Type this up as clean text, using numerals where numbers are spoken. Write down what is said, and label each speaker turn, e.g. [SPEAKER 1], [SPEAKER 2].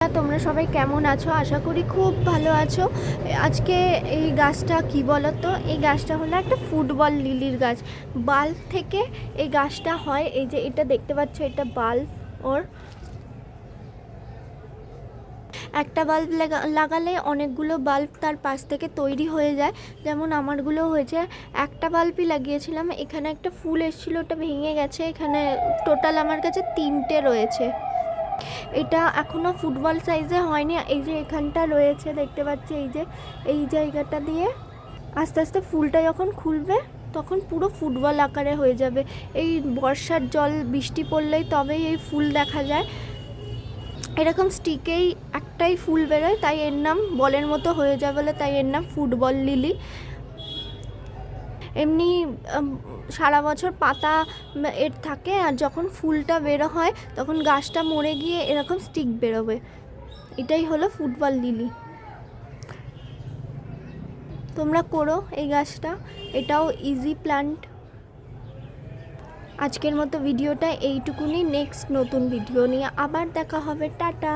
[SPEAKER 1] তোমরা সবাই কেমন আছো? আশা করি খুব ভালো আছো। আজকে এই গাছটা কি বলো তো, এই গাছটা হলো একটা ফুটবল লিলির গাছ। বাল্ব থেকে এই গাছটা হয়। এই যে এটা দেখতে পাচ্ছ, এটা বাল্ব। ওর একটা বাল্ব লাগালে অনেকগুলো বাল্ব তার পাশ থেকে তৈরি হয়ে যায়, যেমন আমারগুলো হয়েছে। একটা বাল্বই লাগিয়েছিলাম, এখানে একটা ফুল এসেছিলো, ওটা ভেঙে গেছে। এখানে টোটাল আমার কাছে 3টে রয়েছে। এটা এখনও ফুটবল সাইজে হয়নি। এই যে এখানটা রয়েছে দেখতে পাচ্ছি, এই যে এই জায়গাটা দিয়ে আস্তে আস্তে ফুলটা যখন খুলবে তখন পুরো ফুটবল আকারে হয়ে যাবে। এই বর্ষার জল বৃষ্টি পড়লেই তবেই এই ফুল দেখা যায়। এরকম স্টিকেই একটাই ফুল বেরোয়, তাই এর নাম বলের মতো হয়ে যায় বলে তাই এর নাম ফুটবল লিলি। এমনি সারা বছর পাতা এর থাকে, আর যখন ফুলটা বেরো হয় তখন গাছটা মরে গিয়ে এরকম স্টিক বেরোবে। এটাই হলো ফুটবল লিলি। তোমরা করো এই গাছটা, এটাও ইজি প্ল্যান্ট। আজকের মতো ভিডিওটা এইটুকুনি। নেক্সট নতুন ভিডিও নিয়ে আবার দেখা হবে। টাটা।